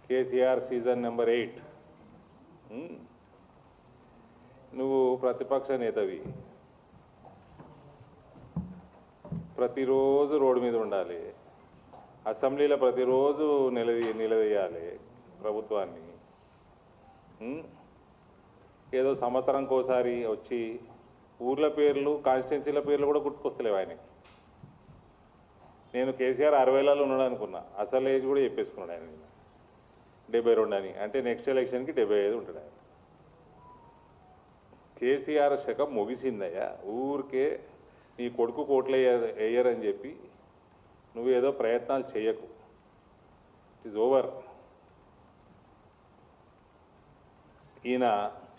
KCR season number 8. నువ్వు ప్రతిపక్ష నేతవి, ప్రతిరోజు రోడ్డు మీద ఉండాలి, అసెంబ్లీలో ప్రతిరోజు నిలదీయాలి ప్రభుత్వాన్ని. ఏదో సంవత్సరంకోసారి వచ్చి ఊర్ల పేర్లు కాన్స్టిట్యున్సీల పేర్లు కూడా గుర్తుకొస్తలేవు ఆయనకి. నేను కేసీఆర్ 60లలో ఉన్నాడు అనుకున్నా, అసలు ఏజ్ కూడా చెప్పేసుకున్నాడు ఆయన 72 అని. అంటే నెక్స్ట్ ఎలక్షన్కి 75 ఉంటాడు ఆయన. కేసీఆర్ శకం ముగిసిందయ్యా. ఊరికే నీ కొడుకు కోట్లు వేయరని చెప్పి నువ్వేదో ప్రయత్నాలు చేయకు. It is over. ఈయన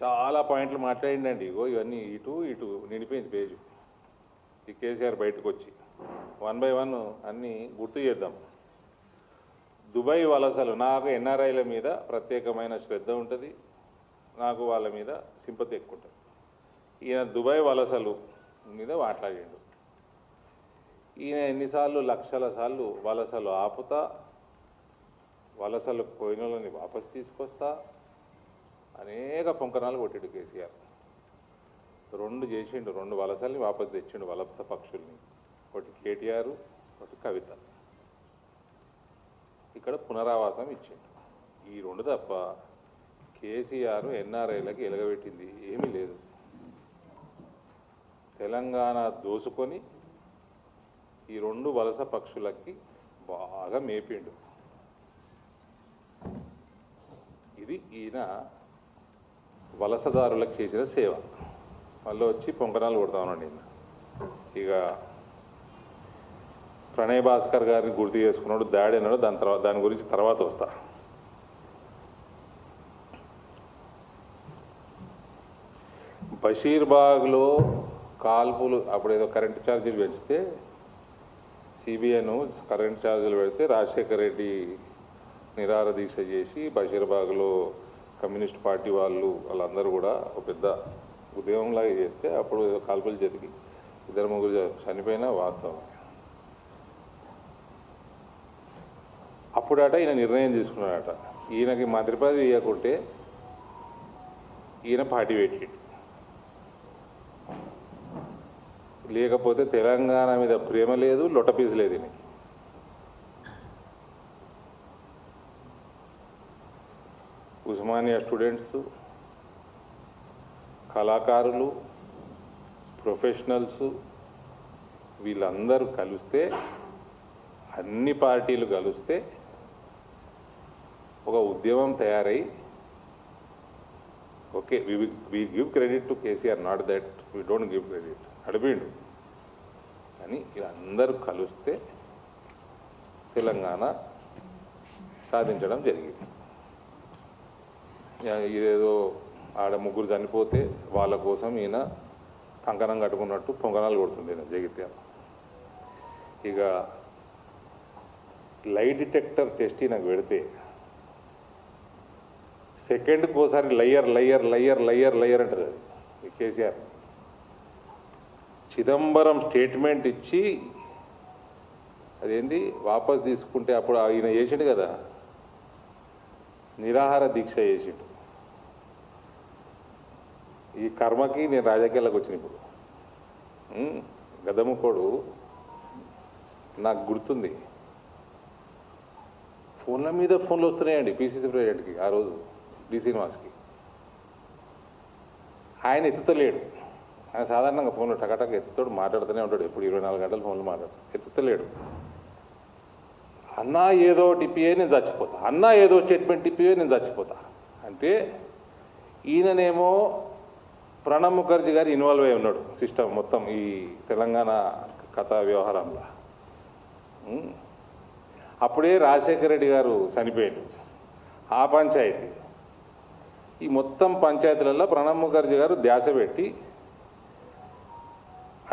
చాలా పాయింట్లు మాట్లాడిండండి. ఇగో ఇవన్నీ ఇటు నిండిపోయింది పేజు. ఈ కేసీఆర్ బయటకు వచ్చి 1 by 1 అన్నీ గుర్తు చేద్దాం. దుబాయ్ వలసలు, నాకు ఎన్ఆర్ఐల మీద ప్రత్యేకమైన శ్రద్ధ ఉంటుంది, నాకు వాళ్ళ మీద సింపతి ఎక్కువ ఉంటుంది. ఈయన దుబాయ్ వలసలు మీద మాట్లాడిండు. ఈయన ఎన్నిసార్లు లక్షల సార్లు వలసలు ఆపుతా, వలసలు పోయినోళ్ళని వాపసు తీసుకొస్తా అనేక పొంకనాలు కొట్టిండు కేసీఆర్. 2 చేసిండు, 2 వలసల్ని వాపసు తెచ్చిండు, వలస పక్షుల్ని. ఒకటి కేటీఆర్, ఒకటి కవిత. ఇక్కడ పునరావాసం ఇచ్చిండు. ఈ 2 తప్ప కేసీఆర్ ఎన్ఆర్ఐలకి ఎలగబెట్టింది ఏమీ లేదు. తెలంగాణ దోసుకొని ఈ 2 వలస పక్షులకి బాగా మేపిండు. ఇది ఈయన వలసదారులకు చేసిన సేవ. మళ్ళీ వచ్చి పొంకనాలు కొడతామనండి. ఇక ప్రణయ్ భాస్కర్ గారిని గుర్తు చేసుకున్నాడు, దాడి అన్నాడు. దాని గురించి తర్వాత వస్తా. బషీర్బాగ్లో కాల్పులు అప్పుడు ఏదో కరెంటు ఛార్జీలు పెంచితే, సిబిఐను కరెంటు ఛార్జీలు పెడితే రాజశేఖర్ రెడ్డి నిరాహార దీక్ష చేసి బషీర్బాగ్లో కమ్యూనిస్ట్ పార్టీ వాళ్ళందరూ కూడా ఒక పెద్ద ఉద్యమంలాగా చేస్తే అప్పుడు ఏదో కాల్పులు జరిగి 2-3 చనిపోయినా వాస్తవం. అప్పుడట ఈయన నిర్ణయం తీసుకున్నాడట, ఈయనకి మంత్రి పదవి ఇవ్వకుంటే ఈయన పార్టీ పెట్టిండు. లేకపోతే తెలంగాణ మీద ప్రేమ లేదు, లొట్టపీసు లేదు ఈయనకి. ఉస్మానియా స్టూడెంట్స్, కళాకారులు, ప్రొఫెషనల్స్ వీళ్ళందరూ కలిస్తే, అన్ని పార్టీలు కలిస్తే ఒక ఉద్యమం తయారై, okay we give credit to KCR, not that we don't give credit, అడిపిండు. కానీ వీళ్ళందరూ కలిస్తే తెలంగాణ సాధించడం జరిగింది. ఇదేదో ఆడ 3 చనిపోతే వాళ్ళ కోసం ఈయన కంకణం కట్టుకున్నట్టు పొంగనాలు కొడుతుంది ఈయన జగిత్యాల. ఇక లై డిటెక్టర్ టెస్ట్ నాకు పెడితే సెకండ్కి ఒకసారి లయ్యర్ అంటది అది కేసీఆర్. చిదంబరం స్టేట్మెంట్ ఇచ్చి అదేంటి వాపస్ తీసుకుంటే అప్పుడు ఈయన చేసిండు కదా, నిరాహార దీక్ష చేసిండు. ఈ కర్మకి నేను రాజకీయాలకు వచ్చిన ఇప్పుడు గదముకోడు నాకు గుర్తుంది. ఫోన్ల మీద ఫోన్లు వస్తున్నాయండి పిసిసి ప్రెసిడెంట్కి, ఆ రోజు డి శ్రీనివాస్కి. ఆయన ఎత్తుతలేడు. ఆయన సాధారణంగా ఫోన్లో టకటక ఎత్తుతాడు, మాట్లాడుతూనే ఉంటాడు. ఎప్పుడు 24 గంటలు ఫోన్లు మాట్లాడు, ఎత్తుతలేడు. అన్నా ఏదో టిప్పియే నేను చచ్చిపోతా, అన్నా ఏదో స్టేట్మెంట్ టిప్పియే నేను చచ్చిపోతా అంటే, ఈయననేమో ప్రణబ్ ముఖర్జీ గారు ఇన్వాల్వ్ అయి ఉన్నాడు సిస్టమ్ మొత్తం ఈ తెలంగాణ కథా వ్యవహారంలో. అప్పుడే రాజశేఖర రెడ్డి గారు చనిపోయాడు. ఆ పంచాయతీ, ఈ మొత్తం పంచాయతీలలో ప్రణబ్ ముఖర్జీ గారు ధ్యాస పెట్టి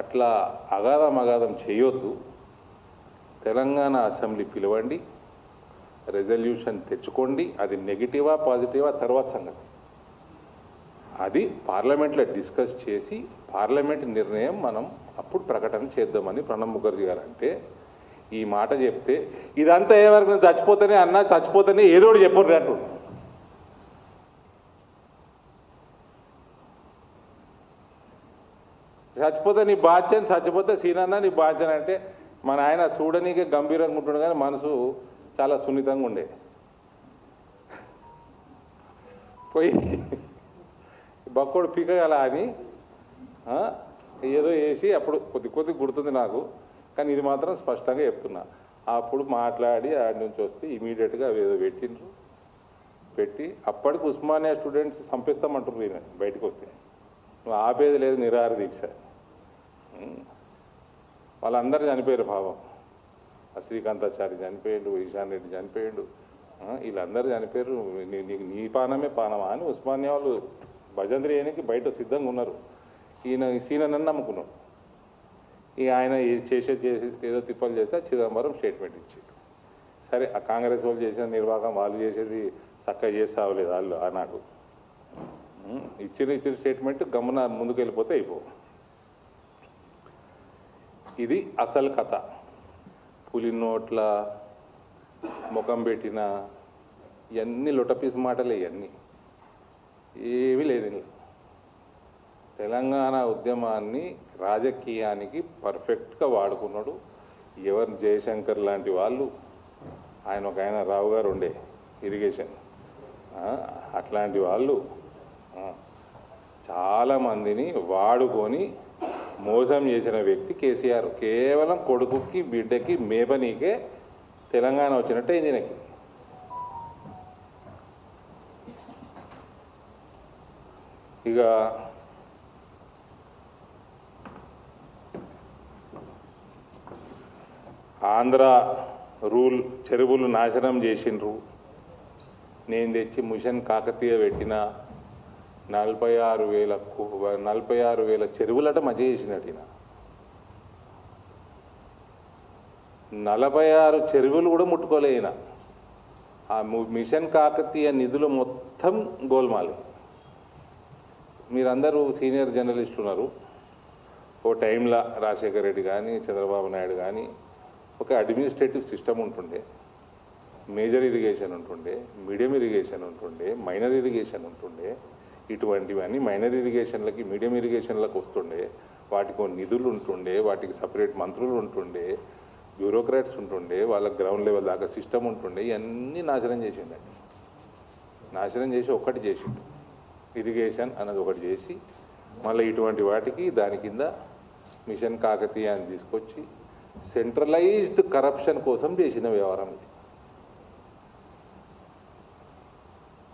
అట్లా అగాధం చేయొద్దు, తెలంగాణ అసెంబ్లీ పిలవండి, రెజల్యూషన్ తెచ్చుకోండి, అది నెగిటివా పాజిటివా తర్వాత సంగతి, అది పార్లమెంట్లో డిస్కస్ చేసి పార్లమెంట్ నిర్ణయం మనం అప్పుడు ప్రకటన చేద్దామని ప్రణబ్ ముఖర్జీ గారు అంటే, ఈ మాట చెప్తే ఇదంతా ఏ వరకు చచ్చిపోతేనే అన్నా చచ్చిపోతేనే ఏదో ఒకటి చెప్పరు అంటు చచ్చిపోతే నీ బాధ్యని చచ్చిపోతే సీనన్నా నీ బాధ్యన అంటే మన ఆయన చూడనీకే గంభీరంగా ఉంటుండే కానీ మనసు చాలా సున్నితంగా ఉండే పోయి బక్కోడు పీకగల అని ఏదో వేసి అప్పుడు కొద్ది గుర్తుంది నాకు, కానీ ఇది మాత్రం స్పష్టంగా చెప్తున్నా. అప్పుడు మాట్లాడి ఆడి నుంచి వస్తే ఇమీడియట్గా అవి ఏదో పెట్టి అప్పటికి ఉస్మానియా స్టూడెంట్స్ చంపిస్తామంటున్నారు ఈయన బయటకు వస్తే. నువ్వు ఆపేది లేదు, నిరాహార దీక్ష. వాళ్ళందరూ చనిపోయారు పాపం. శ్రీకాంతాచారి చనిపోయాడు, ఈశాన్ రెడ్డి చనిపోయాడు, వీళ్ళందరూ చనిపోయారు. నీకు నీ పానమే పానమా అని ఉస్మానియా వాళ్ళు భజంత్రి అయినకి బయట సిద్ధంగా ఉన్నారు. ఈయన సీనని నమ్ముకున్నాడు. ఈ ఆయన చేసి ఏదో తిప్పలు చేస్తే చిదంబరం స్టేట్మెంట్ ఇచ్చాడు. సరే, ఆ కాంగ్రెస్ వాళ్ళు చేసిన నిర్వాహకం వాళ్ళు చేసేది చక్కగా చేస్తావలేదు వాళ్ళు ఆనాడు. ఇచ్చిన స్టేట్మెంట్ గమ్మున ముందుకు వెళ్ళిపోతే అయిపో. ఇది అసలు కథ. పులి నోట్ల ముఖం పెట్టిన ఇవన్నీ లొటపీస్ మాటలే, ఇవన్నీ ఏమీ లేదు. తెలంగాణ ఉద్యమాన్ని రాజకీయానికి పర్ఫెక్ట్గా వాడుకున్నాడు. ఎవరు జయశంకర్ లాంటి వాళ్ళు, ఆయన రావు గారు ఉండే ఇరిగేషన్, అట్లాంటి వాళ్ళు చాలామందిని వాడుకొని మోసం చేసిన వ్యక్తి కేసీఆర్. కేవలం కొడుకుకి బిడ్డకి మేపనీకే తెలంగాణ వచ్చినట్టే ఈయనకి. ఇక ఆంధ్ర రూల్ చెరువులు నాశనం చేసిండ్రు. నేను తెచ్చి మిషన్ కాకతీయ పెట్టిన 46,000 చెరువులట మంచిగా చేసినట్టు. 46 చెరువులు కూడా ముట్టుకోలేన. ఆ మిషన్ కాకతీయ నిధులు మొత్తం గోల్మాలి. మీరందరూ సీనియర్ జర్నలిస్టులు ఉన్నారు. ఓ టైంలో రాజశేఖర రెడ్డి కానీ చంద్రబాబు నాయుడు కానీ ఒక అడ్మినిస్ట్రేటివ్ సిస్టమ్ ఉంటుండే. మేజర్ ఇరిగేషన్ ఉంటుండే, మీడియం ఇరిగేషన్ ఉంటుండే, మైనర్ ఇరిగేషన్ ఉంటుండే. ఇటువంటివన్నీ మైనర్ ఇరిగేషన్లకి మీడియం ఇరిగేషన్లకు వస్తుండే. వాటికి నిధులు ఉంటుండే, వాటికి సపరేట్ మంత్రులు ఉంటుండే, బ్యూరోక్రాట్స్ ఉంటుండే, వాళ్ళకి గ్రౌండ్ లెవెల్ దాకా సిస్టమ్ ఉంటుండే. ఇవన్నీ నాశనం చేసిండండి. నాశనం చేసి ఒక్కటి చేసిండు, ఇరిగేషన్ అన్నది ఒకటి చేసి మళ్ళీ ఇటువంటి వాటికి దాని కింద మిషన్ కాకతీయ అని తీసుకొచ్చి సెంట్రలైజ్డ్ కరప్షన్ కోసం చేసిన వ్యవహారం ఇది.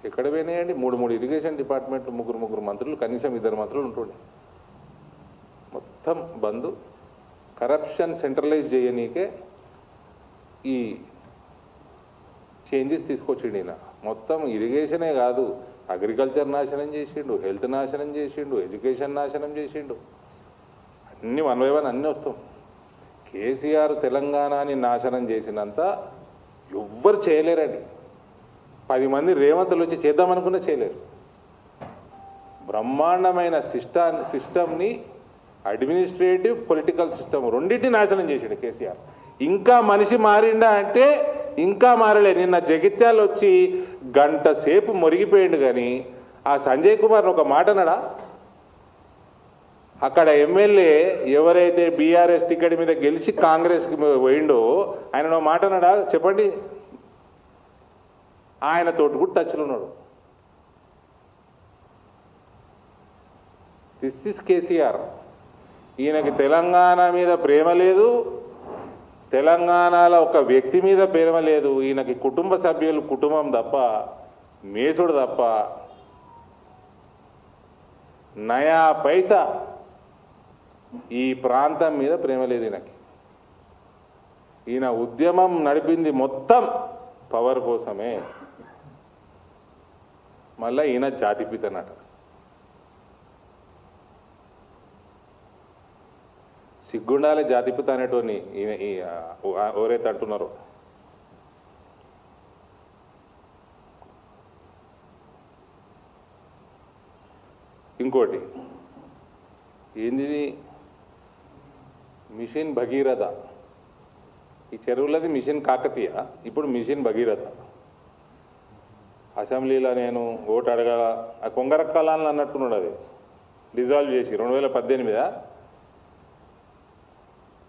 ఎక్కడ పోయినాయండి? 3 ఇరిగేషన్ డిపార్ట్మెంట్లు, 3 మంత్రులు, కనీసం 2 మంత్రులు ఉంటుండే. మొత్తం బంద్. కరప్షన్ సెంట్రలైజ్ చేయనీకే ఈ చేంజెస్ తీసుకొచ్చిండు ఈయన. మొత్తం ఇరిగేషనే కాదు, అగ్రికల్చర్ నాశనం చేసిండు, హెల్త్ నాశనం చేసిండు, ఎడ్యుకేషన్ నాశనం చేసిండు. అన్నీ 1 by 1 అన్నీ వస్తాం. కేసీఆర్ తెలంగాణని నాశనం చేసినంత ఎవ్వరు చేయలేరండి. 10 మంది రేవంతులు వచ్చి చేద్దామనుకున్నా చేయలేరు. బ్రహ్మాండమైన సిస్టమ్ని, అడ్మినిస్ట్రేటివ్ పొలిటికల్ సిస్టమ్ రెండింటిని నాశనం చేసాడు కేసీఆర్. ఇంకా మనిషి మారిండా అంటే ఇంకా మారలే. నిన్న జగిత్యాల వచ్చి గంట సేపు మొరిగిపోయిండు. కానీ ఆ సంజయ్ కుమార్ ఒక మాట అన్నాడా? అక్కడ ఎమ్మెల్యే ఎవరైతే బీఆర్ఎస్ టికెట్ మీద గెలిచి కాంగ్రెస్కి పోయిండో ఆయన మాట అన్నాడా? చెప్పండి. ఆయన తోటి కూడా టచ్లో ఉన్నాడు. This is KCR. ఈయనకి తెలంగాణ మీద ప్రేమ లేదు, తెలంగాణలో ఒక వ్యక్తి మీద ప్రేమ లేదు. ఈయనకి కుటుంబ సభ్యులు, కుటుంబం తప్ప, మేసుడు తప్ప నయా పైసా ఈ ప్రాంతం మీద ప్రేమ లేదు ఈయనకి. ఈయన ఉద్యమం నడిపింది మొత్తం పవర్ కోసమే. మళ్ళీ ఈయన జాతిపితనట. సిగ్గుండాలే జాతిపిత అనేటోని ఈయన ఎవరైతే అంటున్నారో. ఇంకోటి ఏంది, మిషన్ భగీరథ ఈ చెరువులది మిషన్ కాకతీయ, ఇప్పుడు మిషన్ భగీరథ. అసెంబ్లీలో నేను ఓటు అడగాల, ఆ కొంగరక్కలాలని అన్నట్టున్నాడు, అది డిజాల్వ్ చేసి 2018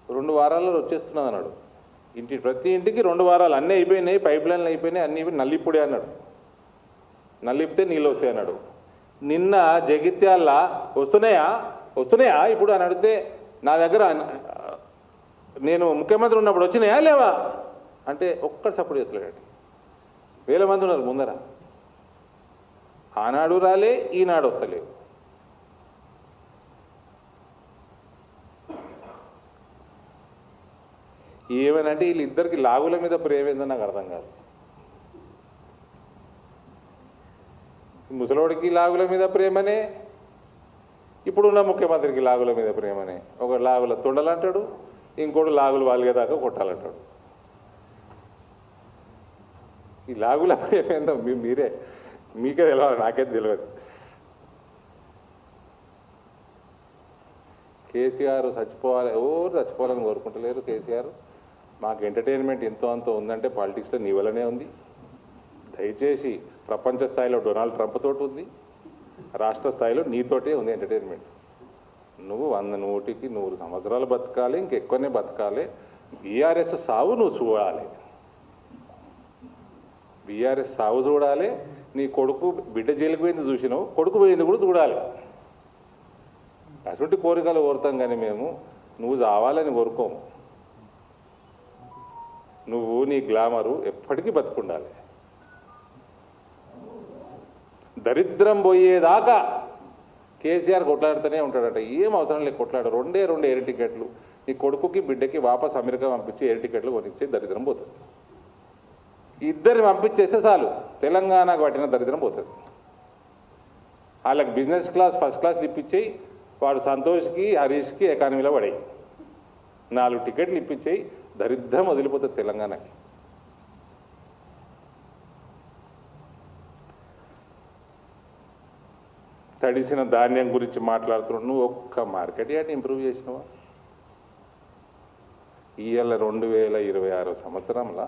2 వారాల్లో వచ్చేస్తున్నది అన్నాడు. ప్రతి ఇంటికి 2 వారాలు, అన్నీ అయిపోయినాయి, పైప్ లైన్లు అయిపోయినాయి, అన్నీ నల్లిప్పుడే అన్నాడు. నల్లిపితే నీళ్ళు వస్తాయి అన్నాడు. నిన్న జగిత్యాల వస్తున్నాయా ఇప్పుడు అని అడిగితే, నా దగ్గర నేను ముఖ్యమంత్రి ఉన్నప్పుడు వచ్చినాయా లేవా అంటే ఒక్కటి సపోర్ట్ చేస్తలేడు. 1000 మంది ఉన్నారు ముందర, ఆనాడు రాలే, ఈనాడు వస్తలేవు. ఏమనంటే వీళ్ళిద్దరికి లాగుల మీద ప్రేమ ఏందో నాకు అర్థం కాదు. ముసలోడికి లాగుల మీద ప్రేమనే, ఇప్పుడున్న ముఖ్యమంత్రికి లాగుల మీద ప్రేమనే. ఒక లాగుల తొండలంటాడు, ఇంకోటి లాగులు వాలిగేదాకా కొట్టాలంటాడు. ఈ లాగుల ప్రేమ ఏందో మీకే తెలియాలి, నాకే తెలియదు. కేసీఆర్ చచ్చిపోవాలి, ఎవరు చచ్చిపోవాలని కోరుకుంటలేరు. కేసీఆర్ మాకు ఎంటర్టైన్మెంట్ ఎంతో అంతో ఉందంటే పాలిటిక్స్లో నీ వల్లనే ఉంది. దయచేసి ప్రపంచ స్థాయిలో డొనాల్డ్ ట్రంప్ తోటి ఉంది, రాష్ట్ర స్థాయిలో నీతోటే ఉంది ఎంటర్టైన్మెంట్. నువ్వు 100 సంవత్సరాలు బతకాలి, ఇంకెక్కువనే బతకాలి. బీఆర్ఎస్ సావు నువ్వు చూడాలి, బీఆర్ఎస్ సావు చూడాలి. నీ కొడుకు బిడ్డ జైలుకు పోయింది చూసినావు, కొడుకు పోయింది కూడా చూడాలి. అటువంటి కోరికలు కోరుతాం కానీ మేము నువ్వు చావాలని కోరుకోము. నువ్వు నీ గ్లామరు ఎప్పటికీ బతుకుండాలి. దరిద్రం పోయేదాకా కేసీఆర్ కొట్లాడుతూనే ఉంటాడట. ఏం అవసరం లేదు కొట్లాడు. 2 ఎయిర్ టికెట్లు నీ కొడుకుకి బిడ్డకి వాపస్ అమెరికా పంపించి ఎయిర్ టికెట్లు కొనిచ్చే దరిద్రం పోతుంది. ఇద్దరిని పంపించేస్తే చాలు, తెలంగాణకు పట్టిన దరిద్రం పోతుంది. వాళ్ళకి బిజినెస్ క్లాస్, ఫస్ట్ క్లాస్ ఇప్పించేయి, వాడు సంతోష్కి హరీష్కి ఎకానమీలో పడాయి. 4 టికెట్లు ఇప్పించేయి, దరిద్రం వదిలిపోతుంది తెలంగాణకి. తడిసిన ధాన్యం గురించి మాట్లాడుతున్నావు. నువ్వు ఒక్క మార్కెట్ యార్డ్ ఇంప్రూవ్ చేసినావా? ఇవాళ 2026 సంవత్సరంలో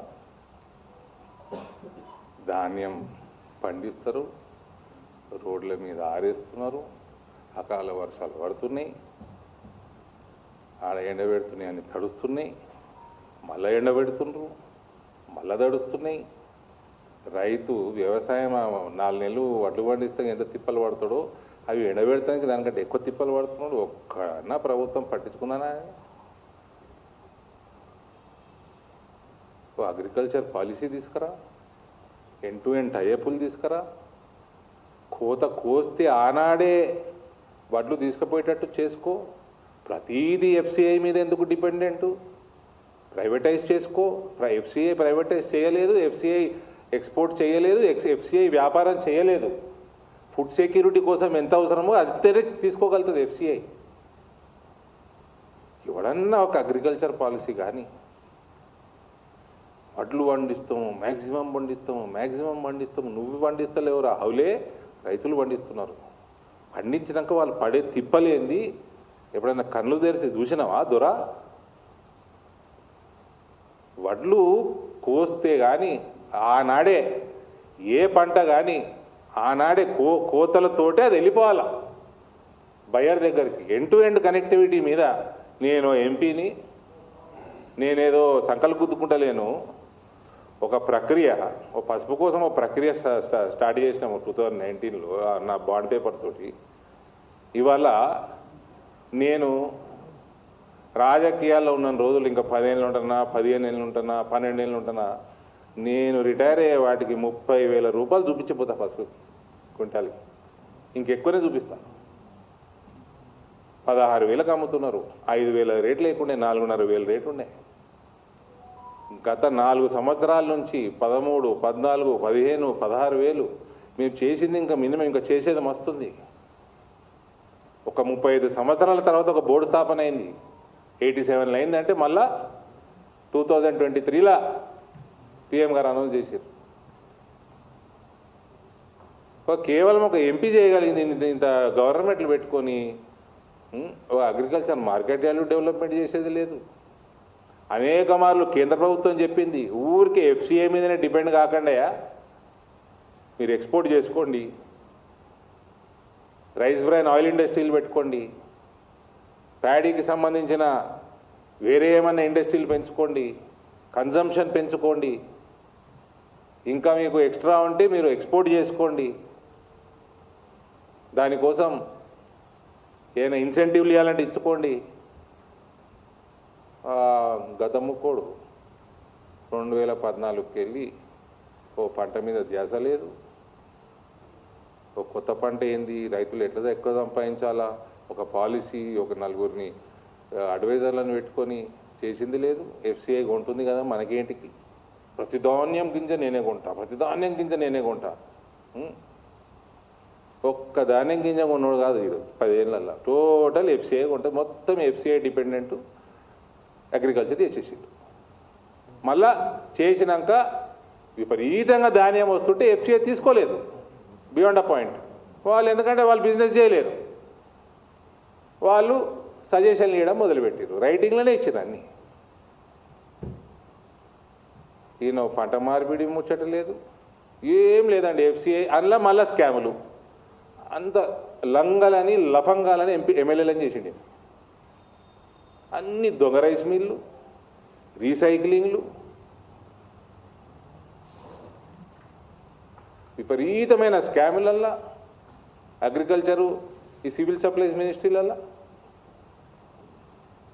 ధాన్యం పండిస్తారు, రోడ్ల మీద ఆరేస్తున్నారు, అకాల వర్షాలు పడుతున్నాయి, ఆడ ఎండబెడుతున్నాయి అని తడుస్తున్నాయి, మళ్ళీ ఎండబెడుతుండ్రు, మళ్ళీ తడుస్తున్నాయి. రైతు వ్యవసాయం 4 నెలలు వడ్లు పండిస్తే ఎంత తిప్పలు పడతాడో అవి ఎండబెడతానికి దానికంటే ఎక్కువ తిప్పలు పడుతున్నాడు. ఒక్కడన్నా ప్రభుత్వం పట్టించుకున్నానా? అగ్రికల్చర్ పాలసీ తీసుకురా, ఎండ్ టు ఎండ్ టైఅప్లు తీసుకురా, కోత కోస్తే ఆనాడే వడ్లు తీసుకుపోయేటట్టు చేసుకో. ప్రతిదీ ఎఫ్సిఐ మీద ఎందుకు డిపెండెంటు? ప్రైవేటైజ్ చేసుకో. ఎఫ్సిఐ ప్రైవేటైజ్ చేయలేదు, ఎఫ్సిఐ ఎక్స్పోర్ట్ చేయలేదు, ఎఫ్సిఐ వ్యాపారం చేయలేదు. ఫుడ్ సెక్యూరిటీ కోసం ఎంత అవసరమో అంతనే తీసుకోగలుగుతుంది ఎఫ్సిఐ. ఎవడన్నా ఒక అగ్రికల్చర్ పాలసీ కానీ, వడ్లు పండిస్తాము, మ్యాక్సిమం పండిస్తాము. నువ్వు పండిస్తలేవురా, హౌలే రైతులు పండిస్తున్నారు. పండించినాక వాళ్ళు పడే తిప్పలేంది ఎప్పుడైనా కళ్ళు తెరిచి చూసినావా దొరా? వడ్లు కోస్తే కానీ ఆనాడే ఏ పంట కానీ ఆనాడే కోతలతోటే అది వెళ్ళిపోవాలా బయర్ దగ్గరికి. ఎండ్ టు ఎండ్ కనెక్టివిటీ మీద నేను ఎంపీని, నేనేదో సంకల్ గుద్దుకుంటలేను. ఒక ప్రక్రియ, ఒక పసుపు కోసం ఒక ప్రక్రియ స్టార్ట్ చేసినాము 2019లో నా బాండ్ పేపర్ తోటి. ఇవాళ నేను రాజకీయాల్లో ఉన్న రోజులు ఇంకా 10 ఏళ్ళు ఉంటున్నా, 15 ఏళ్ళు ఉంటున్నా, 12 ఏళ్ళు ఉంటున్నా. నేను రిటైర్ అయ్యే వాటికి 30,000 రూపాయలు చూపించిపోతా పసుపు క్వింటాల్కి. ఇంకెక్కువనే చూపిస్తా. 16,000కి అమ్ముతున్నారు. 5,000 రేట్లు లేకుండే, 4,500 రేటు ఉండే. గత 4 సంవత్సరాల నుంచి 13, 14, 15, 16,000 మేము చేసింది. ఇంకా మినిమం ఇంకా చేసేది మస్తుంది. ఒక 35 సంవత్సరాల తర్వాత ఒక బోర్డు స్థాపన అయింది. 87 అయిందంటే మళ్ళా 2023లో పిఎం గారు అనౌన్స్ చేశారు. కేవలం ఒక ఎంపీ చేయగలిగింది. ఇంత గవర్నమెంట్లు పెట్టుకొని అగ్రికల్చర్ మార్కెట్ వాల్యూ డెవలప్మెంట్ చేసేది లేదు. అనేక మార్లు కేంద్ర ప్రభుత్వం చెప్పింది, ఊరికే ఎఫ్సిఐ మీదనే డిపెండ్ కాకుండా మీరు ఎక్స్పోర్ట్ చేసుకోండి, రైస్ బ్రైన్ ఆయిల్ ఇండస్ట్రీలు పెట్టుకోండి, ప్యాడీకి సంబంధించిన వేరే ఏమన్నా ఇండస్ట్రీలు పెంచుకోండి, కన్జంప్షన్ పెంచుకోండి, ఇంకా మీకు ఎక్స్ట్రా ఉంటే మీరు ఎక్స్పోర్ట్ చేసుకోండి, దానికోసం ఏమైనా ఇన్సెంటివ్లు ఇవ్వాలంటే ఇచ్చుకోండి. గత ముక్కోడు 2014కి వెళ్ళి ఓ పంట మీద ధ్యాస లేదు, ఒక కొత్త పంట ఏంది, రైతులు ఎట్లా ఎక్కువ సంపాదించాలా, ఒక పాలసీ, ఒక నలుగురిని అడ్వైజర్లను పెట్టుకొని చేసింది లేదు. ఎఫ్సిఐ కొంటుంది కదా మనకేంటికి, ప్రతి ధాన్యం గింజ నేనే కొంటా, ప్రతి ధాన్యం గింజ నేనే కొంటా. ఒక్క ధాన్యం గింజ కొన్నాడు కాదు ఈరోజు 10 ఏళ్ళల్లో టోటల్ ఎఫ్సిఐ కొంటే మొత్తం ఎఫ్సిఐ డిపెండెంట్ అగ్రికల్చర్ చేసేసిండు. మళ్ళా చేసినాక విపరీతంగా ధాన్యం వస్తుంటే ఎఫ్సిఐ తీసుకోలేదు బియాండ్ అ పాయింట్. వాళ్ళు ఎందుకంటే వాళ్ళు బిజినెస్ చేయలేరు, వాళ్ళు సజెషన్లు ఇవ్వడం మొదలుపెట్టారు, రైటింగ్లోనే ఇచ్చారు అన్నీ. ఈయన పంట మార్పిడి ముచ్చట లేదు, ఏం లేదండి. ఎఫ్సిఐ అందులో మళ్ళా స్కాములు, అంత లంగలని లఫంగాలని ఎమ్మెల్యేలని చేసిండు. అన్ని దొంగ రైస్ మిల్లు, రీసైక్లింగ్లు, విపరీతమైన స్కాములల్లా, అగ్రికల్చరు, ఈ సివిల్ సప్లైస్ మినిస్ట్రీలల్లా.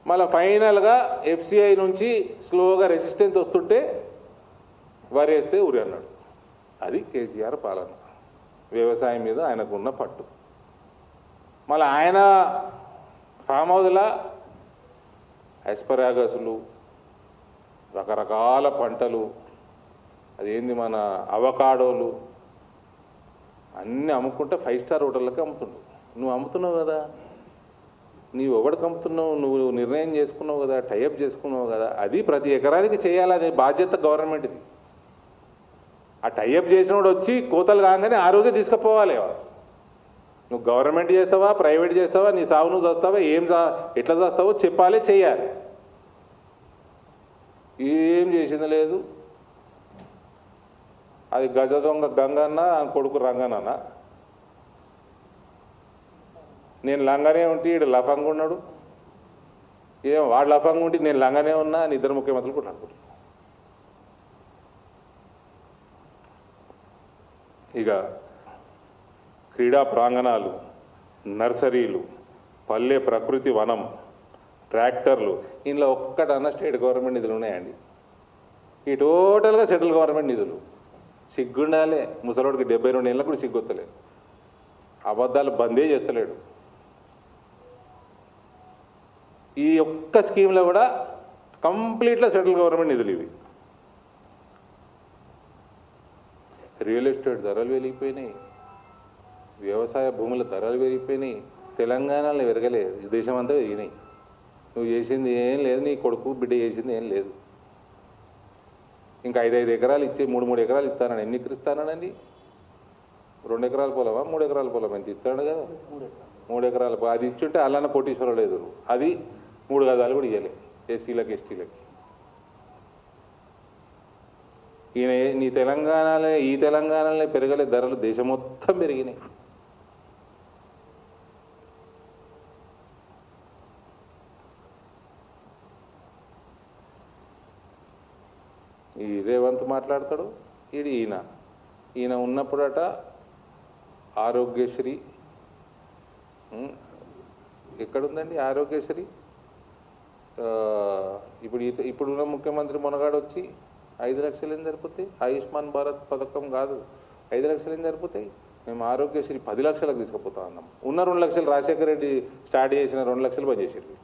మళ్ళీ ఫైనల్గా ఎఫ్సిఐ నుంచి స్లోగా రెసిస్టెన్స్ వస్తుంటే వరేస్తే ఊరి అన్నాడు. అది కేసీఆర్ పాలన, వ్యవసాయం మీద ఆయనకున్న పట్టు. మళ్ళీ ఆయన ఫామ్ హౌస్లా ఎస్పరాగస్లు, రకరకాల పంటలు, అదేంది మన అవకాడోలు అన్నీ అమ్ముకుంటే 5 స్టార్ హోటళ్ళకి అమ్ముతుండు. నువ్వు అమ్ముతున్నావు కదా, నీవు ఎవడికి అమ్ముతున్నావు, నువ్వు నిర్ణయం చేసుకున్నావు కదా, టైఅప్ చేసుకున్నావు కదా, అది ప్రతి ఎకరానికి చేయాలి, అది బాధ్యత గవర్నమెంట్ది. ఆ టైఅప్ చేసినోడు వచ్చి కోతలు కాగానే ఆ రోజే తీసుకుపోవాలి. నువ్వు గవర్నమెంట్ చేస్తావా, ప్రైవేట్ చేస్తావా, నీ సాగు నువ్వు చేస్తావా, ఎట్లా చేస్తావో చెప్పాలి, చేయాలి. ఏం చేసింది లేదు. అది గజ దొంగ గంగన్న, కొడుకు రంగన్న. నేను లంగానే ఉంటే ఈడు లఫంగా ఉన్నాడు, ఏం వాడు లఫంగా ఉంటే నేను లంగానే ఉన్నా అని ఇద్దరు ముఖ్యమంత్రులు కొట్లాడుకుంటారు. ఇక క్రీడా ప్రాంగణాలు, నర్సరీలు, పల్లె ప్రకృతి వనం, ట్రాక్టర్లు, ఇందులో ఒక్కటన్నా స్టేట్ గవర్నమెంట్ నిధులు ఉన్నాయండి? ఈ టోటల్గా సెంట్రల్ గవర్నమెంట్ నిధులు. సిగ్గుండాలే, ముసలోడికి 72 ఏళ్ళకు కూడా సిగ్గొత్తలేదు, అబద్ధాలు బందే చేస్తలేడు. ఈ ఒక్క స్కీమ్లో కూడా కంప్లీట్గా సెంట్రల్ గవర్నమెంట్ నిధులు ఇవి. రియల్ ఎస్టేట్ ధరలు పెరిగిపోయినాయి, వ్యవసాయ భూముల ధరలు పెరిగిపోయినాయి. తెలంగాణలో పెరగలేదు, దేశం అంతా పెరిగినాయి. నువ్వు చేసింది ఏం లేదు, నీ కొడుకు బిడ్డ చేసింది ఏం లేదు. ఇంకా 5 ఎకరాలు ఇచ్చి 3 ఎకరాలు ఇస్తానని, ఎన్ని ఇస్తానండి? 2 ఎకరాల పొలమా 3 ఎకరాల పొలం ఎంత ఇస్తాడు కదా, 3 ఎకరాల పొలం. అది ఇచ్చుంటే అలానే కోటీశ్వరం లేదు, అది 3 గజాలు కూడా ఇవ్వలే ఎస్సీలకి ఎస్టీలకి. ఈయన నీ తెలంగాణలో, ఈ తెలంగాణలో పెరగలే ధరలు, దేశం మొత్తం పెరిగినాయి. ఈ రేవంత్ మాట్లాడతాడు, ఈయన ఉన్నప్పుడట ఆరోగ్యశ్రీ ఎక్కడుందండి? ఆరోగ్యశ్రీ ఇప్పుడున్న ముఖ్యమంత్రి మొనగాడు వచ్చి 5 లక్షలు ఏం సరిపోతాయి? ఆయుష్మాన్ భారత్ పథకం కాదు, 5 లక్షలు ఏం సరిపోతాయి? మేము ఆరోగ్యశ్రీ 10 లక్షలకు తీసుకుపోతా అన్నాం. ఉన్న 2 లక్షలు రాజశేఖర రెడ్డి స్టార్ట్ చేసిన 2 లక్షలు పనిచేసారు.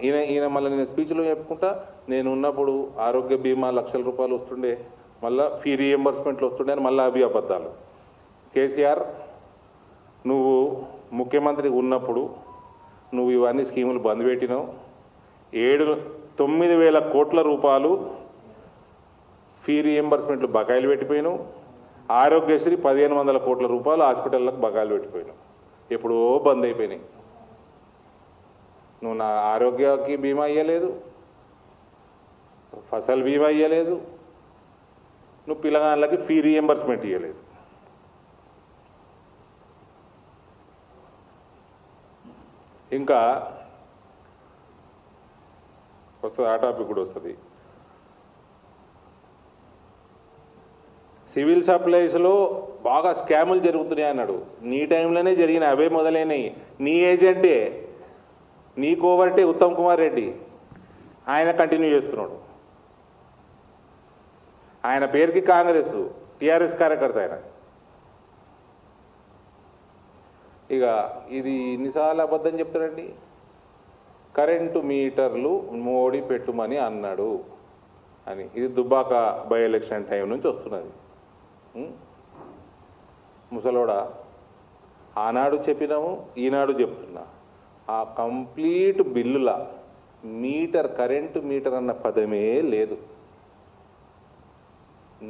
ఈయన మళ్ళీ నేను స్పీచ్లో చెప్పుకుంటా, నేను ఉన్నప్పుడు ఆరోగ్య బీమా లక్షల రూపాయలు వస్తుండే, మళ్ళీ ఫీ రీఎంబర్స్మెంట్లు వస్తుండే అని మళ్ళీ అవి అబద్ధాలు. కేసీఆర్, నువ్వు ముఖ్యమంత్రి ఉన్నప్పుడు నువ్వు ఇవన్నీ స్కీములు బంద్ పెట్టినావు. 9,000 కోట్ల రూపాయలు ఫీ రీఎంబర్స్మెంట్లు బకాయిలు పెట్టిపోయినావు. ఆరోగ్యశ్రీ 1,500 కోట్ల రూపాయలు హాస్పిటళ్ళకు బకాయిలు పెట్టిపోయినావు. ఎప్పుడో బంద్ అయిపోయినాయి. నువ్వు నా ఆరోగ్యకి బీమా ఇవ్వలేదు, ఫసల్ బీమా ఇవ్వలేదు, నువ్వు పిల్లగాళ్ళకి ఫీ రీఎంబర్స్మెంట్ ఇవ్వలేదు. ఇంకా వస్తుంది, ఆ టాపిక్ కూడా వస్తుంది. సివిల్ సప్లైస్లో బాగా స్కాములు జరుగుతున్నాయి అన్నాడు. నీ టైంలోనే జరిగిన అవే మొదలైనవి. నీ ఏజెంటే, నీ కోవర్టే ఉత్తమ్ కుమార్ రెడ్డి, ఆయన కంటిన్యూ చేస్తున్నాడు. ఆయన పేరుకి కాంగ్రెస్, టీఆర్ఎస్ కార్యకర్త ఆయన. ఇక ఇది ఎన్నిసార్లు అబద్ధం చెప్తాడండి. కరెంటు మీటర్లు మోడీ పెట్టుమని అన్నాడు అని. ఇది దుబ్బాక బై ఎలక్షన్ టైం నుంచి వస్తున్నది. ముసలోడా, ఆనాడు చెప్పినాము, ఈనాడు చెప్తున్నా. ఆ కంప్లీట్ బిల్లుల మీటర్, కరెంటు మీటర్ అన్న పదమే లేదు.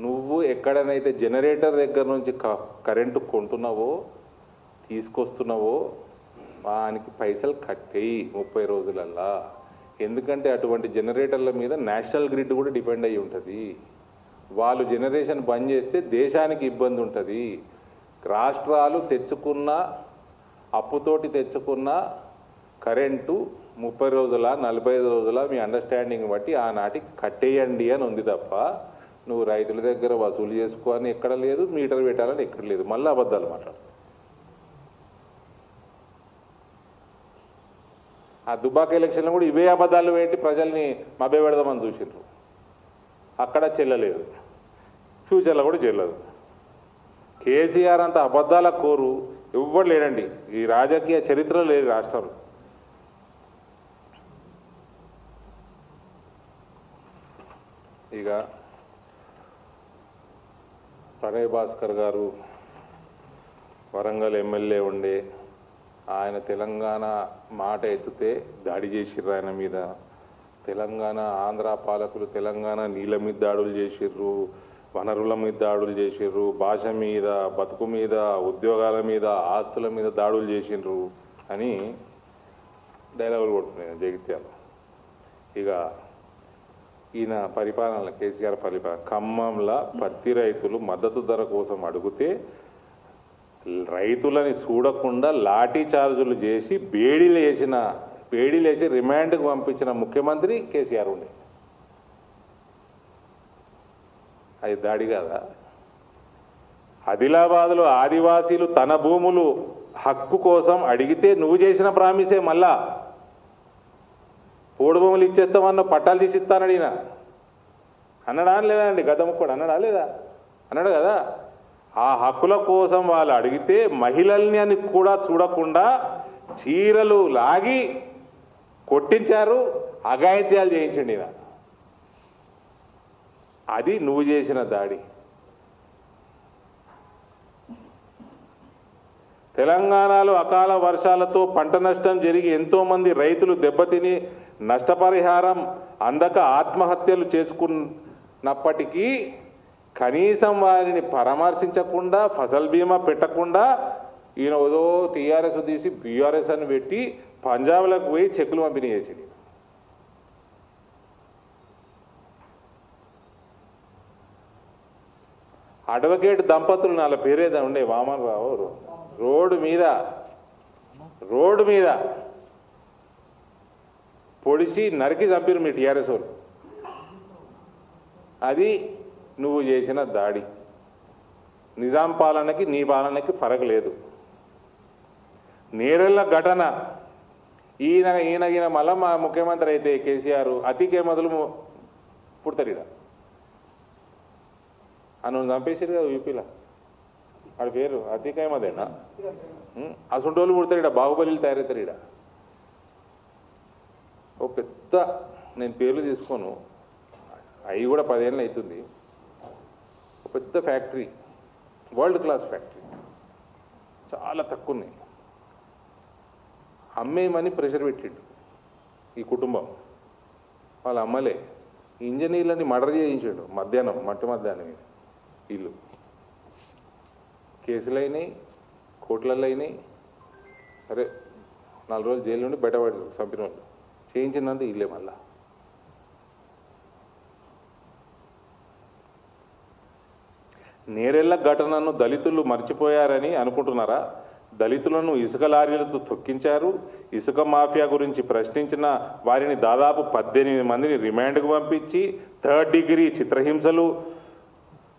నువ్వు ఎక్కడనైతే జనరేటర్ దగ్గర నుంచి కరెంటు కొంటున్నావో, తీసుకొస్తున్నావో, వానికి పైసలు కట్టేయి 30 రోజులల్లా. ఎందుకంటే అటువంటి జనరేటర్ల మీద నేషనల్ గ్రిడ్ కూడా డిపెండ్ అయ్యి ఉంటుంది. వాళ్ళు జనరేషన్ బంద్ చేస్తే దేశానికి ఇబ్బంది ఉంటుంది. రాష్ట్రాలు తెచ్చుకున్న అప్పుతోటి తెచ్చుకున్న కరెంటు 30 రోజుల 45 రోజుల మీ అండర్స్టాండింగ్ బట్టి ఆనాటికి కట్టేయండి అని ఉంది తప్ప నువ్వు రైతుల దగ్గర వసూలు చేసుకోవాలని ఎక్కడ లేదు, మీటర్ పెట్టాలని ఎక్కడ లేదు. మళ్ళీ అబద్ధాలు మాట్లాడు. ఆ దుబ్బాక ఎలక్షన్లో కూడా ఇవే అబద్ధాలు పెట్టి ప్రజల్ని మభ్యపెడదామని చూసిండ్రు. అక్కడ చెల్లలేదు, ఫ్యూచర్లో కూడా చెల్లదు. కేసీఆర్ అంత అబద్ధాల కోరు ఎవ్వరు లేరండి ఈ రాజకీయ చరిత్రలో లేదు రాష్ట్రంలో. ఇక ప్రణయ్ భాస్కర్ గారు వరంగల్ ఎమ్మెల్యే ఉండే, ఆయన తెలంగాణ మాట ఎత్తితే దాడి చేసిర్రు ఆయన మీద. తెలంగాణ ఆంధ్ర పాలకులు తెలంగాణ నీళ్ళ మీద దాడులు చేసిర్రు, వనరుల మీద దాడులు చేసిర్రు, భాష మీద, బతుకు మీద, ఉద్యోగాల మీద, ఆస్తుల మీద దాడులు చేసిండ్రు అని డైలాగులు కొడుతున్నాయి జగిత్యాల. ఇక ఈయన పరిపాలన, కేసీఆర్ పరిపాలన, ఖమ్మంలో పత్తి రైతులు మద్దతు ధర కోసం అడిగితే రైతులని చూడకుండా లాఠీ చార్జులు చేసి బేడీలేసి రిమాండ్కి పంపించిన ముఖ్యమంత్రి కేసీఆర్ ఉండే. అది దాడి కాదా? ఆదిలాబాద్లో ఆదివాసీలు తన భూములు హక్కు కోసం అడిగితే నువ్వు చేసిన ప్రామిసే మళ్ళా పోడు భూములు ఇచ్చేస్తామన్న పట్టాలు తీసి ఇస్తానడు ఈయన. అన్నాడా లేదా అండి? గతముక్కడు అన్నాడా లేదా? అన్నాడు కదా. ఆ హక్కుల కోసం వాళ్ళు అడిగితే మహిళల్ని అని కూడా చూడకుండా చీరలు లాగి కొట్టించారు, అఘాయిత్యాలు చేయించండి ఈయన. అది నువ్వు చేసిన దాడి. తెలంగాణలో అకాల వర్షాలతో పంట నష్టం జరిగి ఎంతోమంది రైతులు దెబ్బతిని నష్టపరిహారం అందక ఆత్మహత్యలు చేసుకున్నప్పటికీ కనీసం వారిని పరామర్శించకుండా, ఫసల్ బీమా పెట్టకుండా ఈయన ఏదో టీఆర్ఎస్ తీసి బీఆర్ఎస్ అని పెట్టి పంజాబ్లకు పోయి చెక్కులు పంపిణీ చేసింది. అడ్వకేట్ దంపతులు వాళ్ళ పేరేదా ఉండే, వామన్ రావు, రోడ్డు మీద పొడిచి నరికి చంపారు మీ టీఆర్ఎస్ వాళ్ళు. అది నువ్వు చేసిన దాడి. నిజాం పాలనకి నీ పాలనకి ఫరక్ లేదు. నేరెళ్ళ ఘటన, ఈయన మళ్ళా మా ముఖ్యమంత్రి అయితే కేసీఆర్ అతికే మొదలు పుడతాడు ఇడ అని చంపేసారు కదా యూపీలో. వాడి పేరు అతిక్ అహ్మదేనా? అసంటోళ్ళు పుడతారు ఇడ, బాహుబలిలు తయారవుతారు ఇడ. ఓ పెద్ద, నేను పేర్లు తీసుకోను, అవి కూడా 10 ఏళ్ళు అవుతుంది. ఒక పెద్ద ఫ్యాక్టరీ, వరల్డ్ క్లాస్ ఫ్యాక్టరీ, చాలా తక్కువ ఉన్నాయి. అమ్మేయమని ప్రెషర్ పెట్టిండు ఈ కుటుంబం. వాళ్ళ అమ్మలే ఇంజనీర్లని మర్డర్ చేయించాడు మధ్యాహ్నం, మధ్యాహ్నం ఇల్లు. కేసులు అయినాయి, కోర్టులలో అయినాయి. సరే 4 రోజులు జైలు నుండి బయటపడి చంపిన వాళ్ళు చేయించినంత ఇల్లే మళ్ళా. నేరెళ్ల ఘటనను దళితులు మర్చిపోయారని అనుకుంటున్నారా? దళితులను ఇసుక లారీలతో తొక్కించారు. ఇసుక మాఫియా గురించి ప్రశ్నించిన వారిని దాదాపు 18 మందిని రిమాండ్కు పంపించి 3rd డిగ్రీ చిత్రహింసలు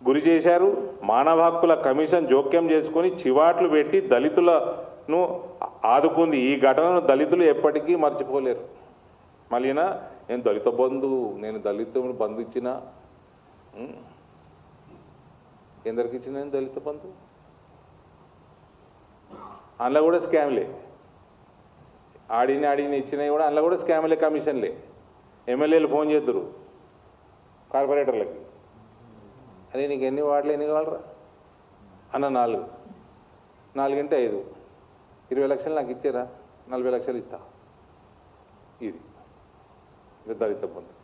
గురి చేశారు. మానవ హక్కుల కమిషన్ జోక్యం చేసుకొని చివాట్లు పెట్టి దళితులను ఆదుకుంది. ఈ ఘటనను దళితులు ఎప్పటికీ మర్చిపోలేరు. మళ్ళీనా నేను దళిత బంధు, నేను దళితుడు బంధు ఇచ్చిన, ఎందరికి ఇచ్చిన నేను దళిత బంధు? అందులో కూడా స్కామ్లే. ఆడిని ఇచ్చినవి కూడా అందులో కూడా స్కామ్లే, కమిషన్లే. ఎమ్మెల్యేలు ఫోన్ చేద్దరు కార్పొరేటర్లకి, అదే నీకు ఎన్ని వార్డులు ఎన్ని కావాలరా అన్న, 4 అంటే 5, 20 లక్షలు నాకు ఇచ్చారా, 40 లక్షలు ఇస్తా. ఇది దళిత బంధు.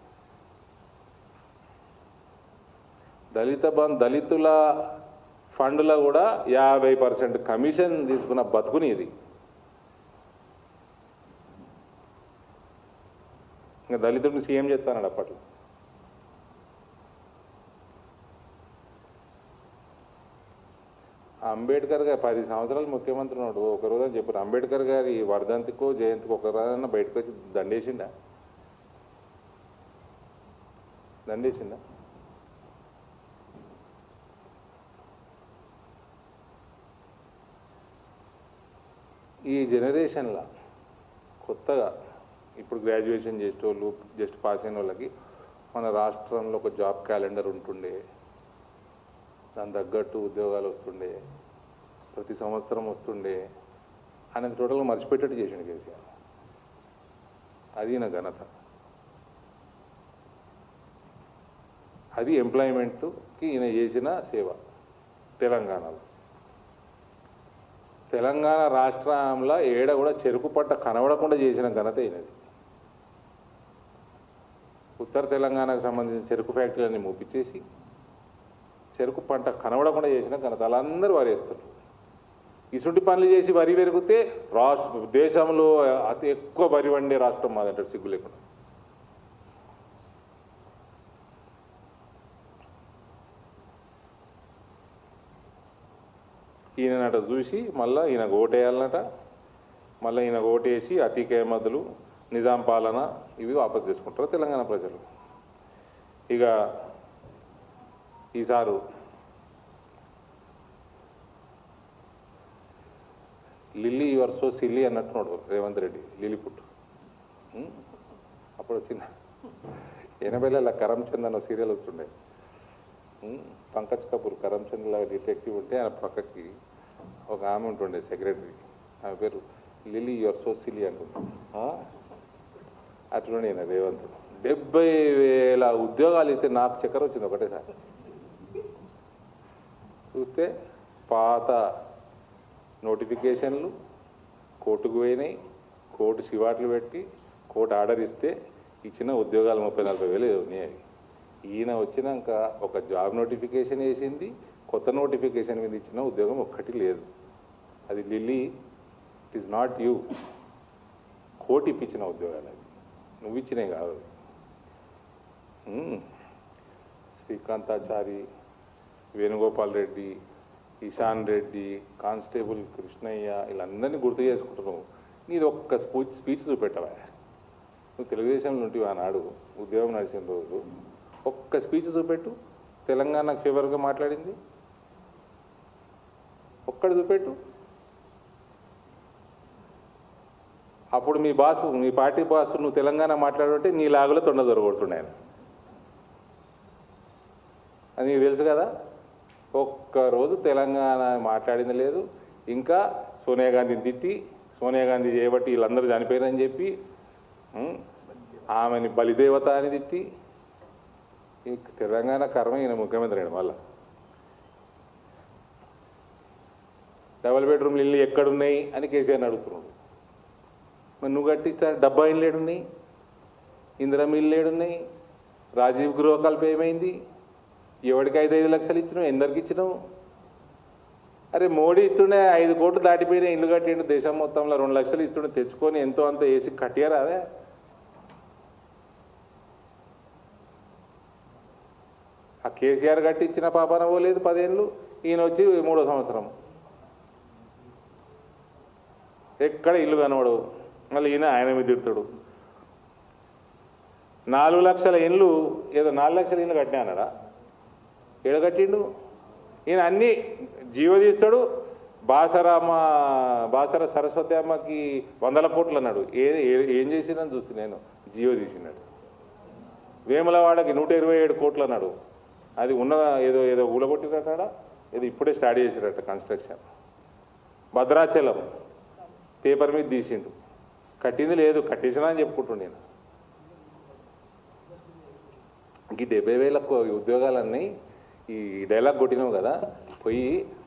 దళితుల ఫండ్లో కూడా 50% కమిషన్ తీసుకున్న బతుకుని ఇది. ఇంకా దళితుడిని సీఎం చేస్తానాడు అప్పట్లో. అంబేద్కర్ గారు 10 సంవత్సరాలు ముఖ్యమంత్రి ఉన్నాడు. ఒకరోజు అని చెప్పారు, అంబేద్కర్ గారి వర్ధంతికో జయంతికో ఒక రోజన్నా బయటకు వచ్చి దండేసిండా? ఈ జనరేషన్లో కొత్తగా ఇప్పుడు గ్రాడ్యుయేషన్ చేసేటోళ్ళు, జస్ట్ పాస్ అయిన వాళ్ళకి మన రాష్ట్రంలో ఒక జాబ్ క్యాలెండర్ ఉంటుండే, దాని తగ్గట్టు ఉద్యోగాలు వస్తుండే, ప్రతి సంవత్సరం వస్తుండే అనేది టోటల్గా మర్చిపెట్టేట్టు చేసిండు కేసీఆర్. అది నా ఘనత. అది ఎంప్లాయ్మెంట్కి ఈయన చేసిన సేవ. తెలంగాణలో, తెలంగాణ రాష్ట్రంలో ఏడ కూడా చెరుకు పంట కనబడకుండా చేసిన ఘనత అయినది. ఉత్తర తెలంగాణకు సంబంధించిన చెరుకు ఫ్యాక్టరీలన్నీ మూపించేసి చెరుకు పంట కనబడకుండా చేసిన ఘనత. వాళ్ళందరూ వరి వేస్తారు. ఇసుంటి పనులు చేసి వరి పెరిగితే దేశంలో అతి ఎక్కువ వరి వండే రాష్ట్రం మాదంటారు సిగ్గు లేకుండా. ఈయనట చూసి మళ్ళీ ఈయన ఓటేయాలన్నట, మళ్ళీ ఈయన ఓటేసి అతీక్ అహ్మద్లు, నిజాం పాలన ఇవి వాపసు తీసుకుంటారు తెలంగాణ ప్రజలు. ఇక ఈసారు లిల్లీ యువర్ సో సిల్లీ అన్నట్టున్నాడు రేవంత్ రెడ్డి. లిలీపుట్ అప్పుడు వచ్చింది 80ల కరమ్చంద్ అన్న సీరియల్ వస్తుండే. పంకజ్ కపూర్ కరమ్చంద్ లాగా డిటెక్టివ్ ఉంటే ఆయన పక్కకి ఒక ఆమె ఉంటుండే సెక్రటరీ, ఆమె పేరు లిల్లీ యువర్ సో సిల్లీ అంటుంది. అట్లనే రేవంత్ 70,000 ఉద్యోగాలు ఇస్తే నాకు చక్కెర వచ్చింది ఒకటేసారి. చూస్తే పాత నోటిఫికేషన్లు కోర్టుకు పోయినాయి, కోర్టు శివాట్లు పెట్టి కోర్టు ఆర్డర్ ఇస్తే ఇచ్చిన ఉద్యోగాలు 30,000-40,000 ఉన్నాయి. ఈయన వచ్చినాక ఒక జాబ్ నోటిఫికేషన్ వేసింది, కొత్త నోటిఫికేషన్ మీద ఇచ్చిన ఉద్యోగం ఒక్కటి లేదు. అది lily, it is not you. Court ఇప్పించిన ఉద్యోగాలు అవి, నువ్వు ఇచ్చినవి కాదు. శ్రీకాంతాచారి, వేణుగోపాల్ రెడ్డి, ఇషాన్ రెడ్డి, కానిస్టేబుల్ కృష్ణయ్య, వీళ్ళందరినీ గుర్తు చేసుకుంటున్నావు. నీది ఒక్క స్పీచ్ చూపెట్టవా? నువ్వు తెలుగుదేశంలో ఉంటే ఆనాడు ఉద్యోగం నడిచిన రోజు ఒక్క స్పీచ్ చూపెట్టు. తెలంగాణకు ఫేవర్గా మాట్లాడింది ఒక్కడు చూపెట్టు. అప్పుడు మీ బాసు, మీ పార్టీ బాసు నువ్వు తెలంగాణ మాట్లాడుంటే నీ లాగులో తొండ దొరకొడుతుండే ఆయన. అది నీకు తెలుసు కదా. ఒక్కరోజు తెలంగాణ మాట్లాడింది లేదు. ఇంకా సోనియా గాంధీని తిట్టి, సోనియా గాంధీ చేయబట్టి వీళ్ళందరూ చనిపోయారని చెప్పి ఆమెని బలిదేవత అని తిట్టి, ఈ తెలంగాణ కర్మ ఈయన ముఖ్యమంత్రి అయిన మళ్ళా. డబుల్ బెడ్రూమ్లు ఇల్లు ఎక్కడున్నాయి అని కేసీఆర్ని అడుగుతున్నాడు. మరి నువ్వు కట్టించా 70 ఇళ్ళు ఏడున్నాయి, ఇందిరమ్మ ఇల్లు ఏడున్నాయి, రాజీవ్ గృహకల్ప ఏమైంది, ఎవరికి 5-5 లక్షలు ఇచ్చినావు, ఎందరికి ఇచ్చినావు? అరే మోడీ ఇస్తుండే 5 కోట్లు దాటిపోయిన ఇల్లు కట్టిండు దేశం మొత్తంలో 2 లక్షలు ఇస్తుండే తెచ్చుకొని ఎంతో అంత వేసి కట్టారా అదే. ఆ కేసీఆర్ కట్టించిన పాపన పోలేదు 10 ఏళ్ళు, ఈయన వచ్చి 3వ సంవత్సరం ఎక్కడ ఇల్లు కనబడవు. మళ్ళీ ఈయన ఆయన మీద తిడతాడు. 4 లక్షల ఇల్లు ఏదో 4 లక్షల ఇల్లు కట్టినా అన్నాడా? ఏడ కట్టిండు ఈయన? అన్నీ జీవో తీస్తాడు. బాసర సరస్వతి అమ్మకి 100 కోట్లు అన్నాడు. ఏం చేసిందని చూస్తే నేను జీవో తీసినాడు. వేములవాడకి 127 కోట్లు అన్నాడు. అది ఉన్న ఏదో ఊలగొట్టినట్టాడా, ఏదో ఇప్పుడే స్టార్ట్ చేసినట్ట కన్స్ట్రక్షన్. భద్రాచలం పేపర్ మీద తీసిండు, కట్టింది లేదు, కట్టేసినా అని చెప్పుకుంటుండే నేను. ఈ 70,000 ఉద్యోగాలన్నీ ఈ డైలాగ్ కొట్టినావు కదా, పోయి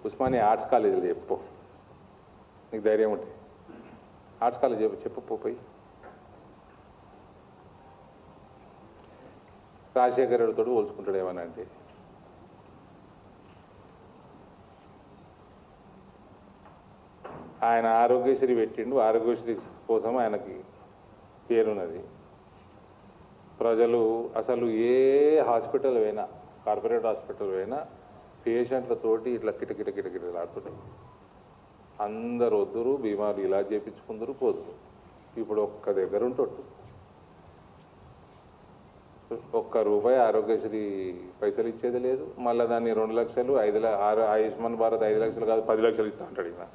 ఉస్మానియా ఆర్ట్స్ కాలేజీలో చెప్పు, నీకు ధైర్యం ఉంటే ఆర్ట్స్ కాలేజ్ చెప్పు పోయి. రాజశేఖర రెడ్డితో పోల్చుకుంటాడు ఏమన్నా అంటే. ఆయన ఆరోగ్యశ్రీ పెట్టిండు, ఆరోగ్యశ్రీ కోసం ఆయనకి పేరున్నది. ప్రజలు అసలు ఏ హాస్పిటల్ పోయినా, కార్పొరేట్ హాస్పిటల్ పోయినా పేషెంట్లతోటి ఇట్లా కిటకిటలాడుతుంటారు. అందరు వద్దురు, బీమారు ఇలా చేయించుకుందరు, పోదురు. ఇప్పుడు ఒక్క దగ్గర ఉంటొట్టు, ₹1 ఆరోగ్యశ్రీ పైసలు ఇచ్చేది లేదు. మళ్ళీ దాన్ని 2 లక్షలు 5 ఆయుష్మాన్ భారత్ 5 లక్షలు కాదు 10 లక్షలు ఇస్తా అంటాడు ఈయన.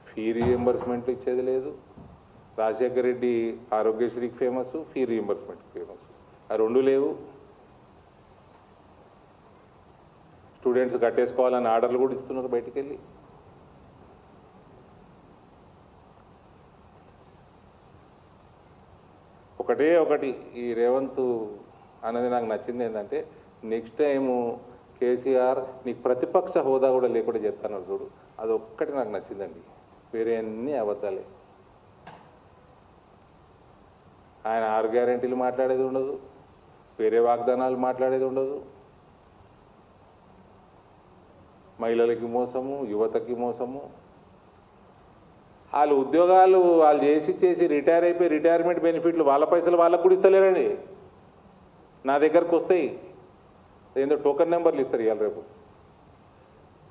ఫీ రీఎంబర్స్మెంట్ ఇచ్చేది లేదు. రాజశేఖర రెడ్డి ఆరోగ్యశ్రీకి ఫేమస్, ఫీ రీఎంబర్స్మెంట్కి ఫేమస్. ఆ 2 లేవు. స్టూడెంట్స్ కట్టేసుకోవాలని ఆర్డర్లు కూడా ఇస్తున్నారు బయటికి వెళ్ళి. ఒకటి ఈ రేవంత్ అన్నది నాకు నచ్చింది ఏంటంటే, నెక్స్ట్ టైము కేసీఆర్ నీకు ప్రతిపక్ష హోదా కూడా లేకుండా చేస్తాను చూడు, అది ఒక్కటి నాకు నచ్చిందండి. వేరే అన్ని అబద్ధాలే. ఆయన 6 గ్యారెంటీలు మాట్లాడేది ఉండదు, వేరే వాగ్దానాలు మాట్లాడేది ఉండదు. మహిళలకి మోసము, యువతకి మోసము. వాళ్ళు ఉద్యోగాలు వాళ్ళు చేసి రిటైర్ అయిపోయి రిటైర్మెంట్ బెనిఫిట్లు వాళ్ళ పైసలు వాళ్ళకు కూడా ఇస్తలేరండి. నా దగ్గరకు వస్తాయి, ఏందో టోకెన్ నెంబర్లు ఇస్తారు. ఇవాళ రేపు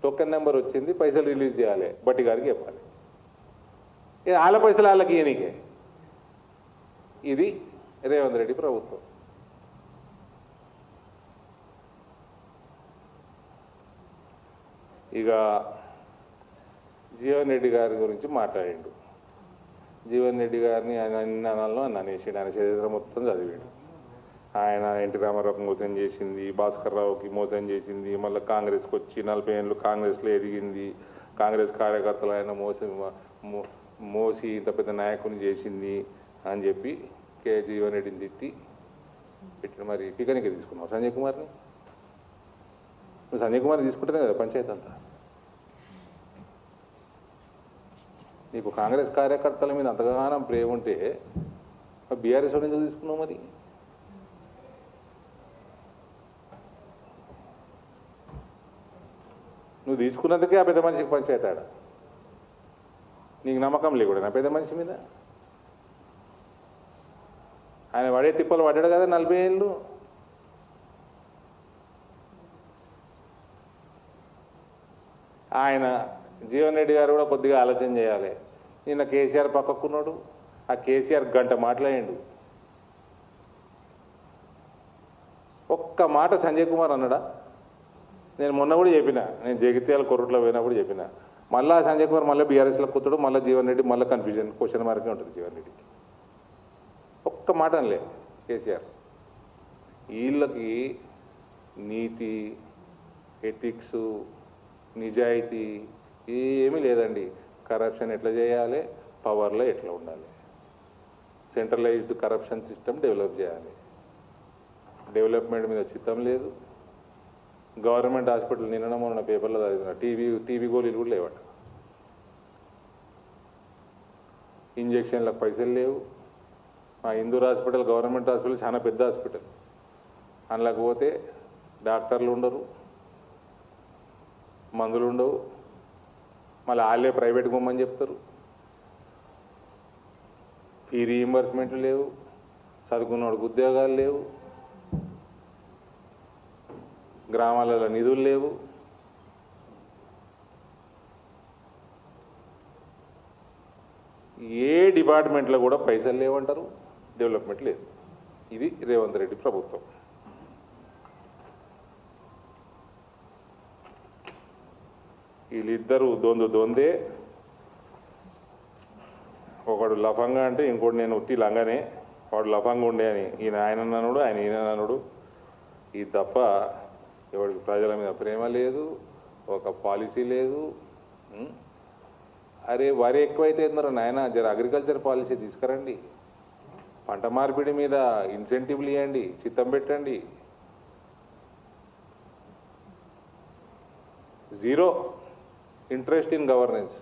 టోకెన్ నెంబర్ వచ్చింది, పైసలు రిలీజ్ చేయాలి, బట్టి గారికి చెప్పాలి. వాళ్ళ పైసలు వాళ్ళకి ఇయనికే. ఇది రేవంత్ రెడ్డి ప్రభుత్వం. ఇక జీవన్ రెడ్డి గారి గురించి మాట్లాడిండు. జీవన్ రెడ్డి గారిని ఆయన అన్ని అనాలను అనేసాడు. ఆయన చరిత్ర మొత్తం చదివాడు. ఆయన ఎన్టీ రామారావుకి మోసం చేసింది, భాస్కర్ రావుకి మోసం చేసింది, మళ్ళీ కాంగ్రెస్కి వచ్చి 40 ఏళ్ళు కాంగ్రెస్లో ఎదిగింది, కాంగ్రెస్ కార్యకర్తలు ఆయన మోసి ఇంత పెద్ద నాయకుని చేసింది అని చెప్పి జీవన్ రెడ్డిని తిట్టి పెట్టిన. మరి పికనిక తీసుకున్నావు సంజయ్ కుమార్ని? నువ్వు సంజయ్ కుమార్ని తీసుకుంటేనే కదా పంచాయతీ అంతా. నీకు కాంగ్రెస్ కార్యకర్తల మీద అంతగానం ప్రేమ ఉంటే బీఆర్ఎస్ ఎందుకు తీసుకున్నావు? మరి నువ్వు తీసుకున్నందుకే ఆ పెద్ద మనిషికి పంచాయతీ ఆడ. నీకు నమ్మకం లేకుండా నా పెద్ద మనిషి మీద? ఆయన పడే తిప్పలు పడ్డాడు కదా 40 ఏళ్ళు. ఆయన జీవన్ రెడ్డి గారు కూడా కొద్దిగా ఆలోచన చేయాలి. నిన్న కేసీఆర్ పక్కకున్నాడు, ఆ కేసీఆర్ గంట మాట్లాడిండు. ఒక్క మాట సంజయ్ కుమార్ అన్నాడా? నేను మొన్న కూడా చెప్పిన, నేను జగిత్యాల కొర్రట్లో పోయినప్పుడు చెప్పిన, మళ్ళీ సంజయ్ కుమార్ మళ్ళీ బీఆర్ఎస్లో కూర్చోడు, మళ్ళీ జీవన్ రెడ్డి మళ్ళీ కన్ఫ్యూజన్ క్వశ్చన్ మార్కే ఉంటుంది జీవన్ రెడ్డికి. ఒక్క మాట అనలే కేసీఆర్. వీళ్ళకి నీతి, ఎథిక్స్, నిజాయితీ ఏమీ లేదండి. కరప్షన్ ఎట్లా చేయాలి, పవర్లో ఎట్లా ఉండాలి, సెంట్రలైజ్డ్ కరప్షన్ సిస్టమ్ డెవలప్ చేయాలి. డెవలప్మెంట్ మీద చిత్తం లేదు. గవర్నమెంట్ హాస్పిటల్ నిన్న మొన్న పేపర్లో చదివిన టీవీ గోళీలు కూడా లేవట. ఇంజక్షన్లకు పైసలు లేవు. మా ఇందూర్ హాస్పిటల్ గవర్నమెంట్ హాస్పిటల్ చాలా పెద్ద హాస్పిటల్. అందులోకి పోతే డాక్టర్లు ఉండరు, మందులు ఉండవు, మళ్ళీ వాళ్ళే ప్రైవేట్ గుమ్మని చెప్తారు. ఫీ రీయింబర్స్మెంట్లు లేవు, చదువుకున్నోడికి ఉద్యోగాలు లేవు, గ్రామాలలో నిధులు లేవు. ఏ డిపార్ట్మెంట్లో కూడా పైసలు లేవంటారు, డెవలప్మెంట్ లేదు. ఇది రేవంత్ రెడ్డి ప్రభుత్వం. వీళ్ళిద్దరూ దొందే. ఒకడు లఫంగా అంటే ఇంకోటి నేను ఉట్టి లంగానే, వాడు లఫంగా ఉండే అని ఆయన అన్నాడు, ఆయన ఈయన అన్నాడు. ఇది తప్ప ఎవరికి ప్రజల మీద ప్రేమ లేదు, ఒక పాలసీ లేదు. అరే వరి ఎక్కువైతే ఏందరో నాయన, జర అగ్రికల్చర్ పాలసీ తీసుకురండి, పంట మార్పిడి మీద ఇన్సెంటివ్లు ఇవ్వండి, చిత్తం పెట్టండి. Zero interest in governance.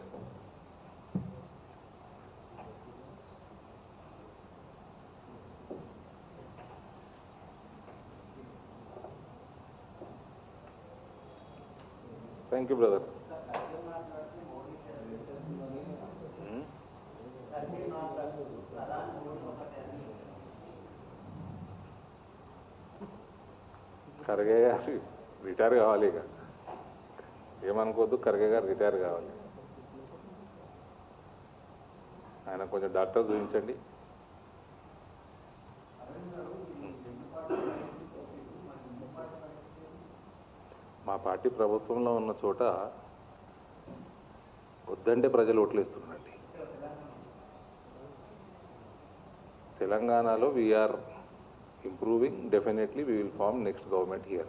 Thank you brother. Kharge గారు రిటైర్ కావాలి, ఇక ఏమనుకోవద్దు, ఖర్గే గారు రిటైర్ కావాలి. ఆయన కొంచెం డాక్టర్ చూపించండి. మా పార్టీ ప్రభుత్వంలో ఉన్న చోట వద్దంటే ప్రజలు ఓట్లేస్తున్నారండి. తెలంగాణలో we are improving. Definitely we will form next government here.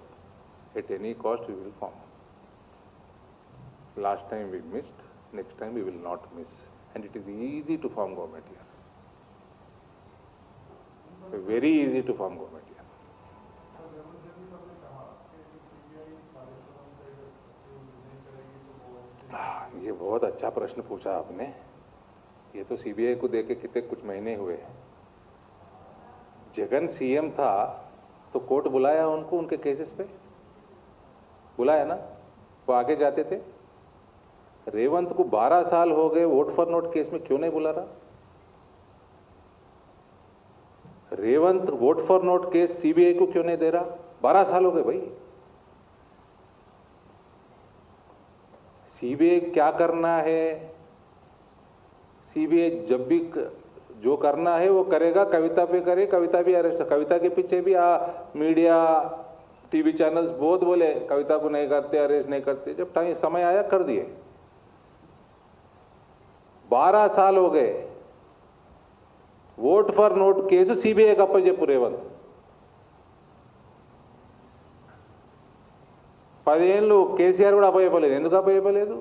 At any cost we will form. Last time we missed, next time we will not miss. And it is easy to form government here. Very easy to form government here. ये बहुत अच्छा प्रश्न पूछा आपने. ये तो CBI को देके कितने कुछ महीने हुए. जगन सीएम था तो कोर्ट बुलाया उनको, उनके केसेस पे बुलाया ना, वो आगे जाते थे. रेवंत को 12 साल हो गए, वोट फॉर नोट केस में क्यों नहीं बुला रहा? Revanth vote for note case CBI को क्यों नहीं दे रहा? 12 साल हो गए भाई. सीबीआई क्या करना है, सीबीआई जब भी जो करना है वो करेगा. कविता पे करे, कविता भी अरेस्ट, कविता के पीछे भी मीडिया टीवी चैनल्स बहुत बोले कविता को नहीं करते, अरेस्ट नहीं करते. जब टाइम समय आया कर दिए. 12 साल हो गए. Vote for note case CBI का అప్పచెప్పు రేవంత్. 10 ఏళ్ళు కేసీఆర్ కూడా అప్పచెప్పలేదు. ఎందుకు అప్పచెప్పలేదు?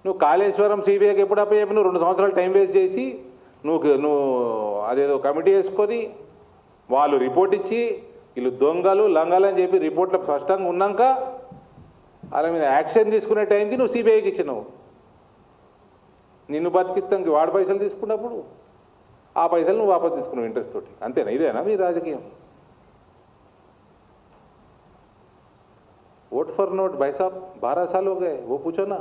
నువ్వు కాళేశ్వరం సిబిఐకి ఎప్పుడు అప్పచెప్పి, నువ్వు 2 సంవత్సరాలు టైం వేస్ట్ చేసి నువ్వు అదేదో కమిటీ వేసుకొని వాళ్ళు రిపోర్ట్ ఇచ్చి వీళ్ళు దొంగలు లంగలు అని చెప్పి రిపోర్ట్లో స్పష్టంగా ఉన్నాక వాళ్ళ మీద యాక్షన్ తీసుకునే టైంకి నువ్వు సిబిఐకి ఇచ్చినావు. నిన్ను బతికిస్తానికి వాడు పైసలు తీసుకున్నప్పుడు ఆ పైసలు నువ్వు వాపసు తీసుకున్నావు ఇంట్రెస్ట్ తోటి. అంతేనా? ఇదేనా మీ రాజకీయం? वोट फॉर नोट भाई साहब 12 साल हो गए, वो पूछो ना.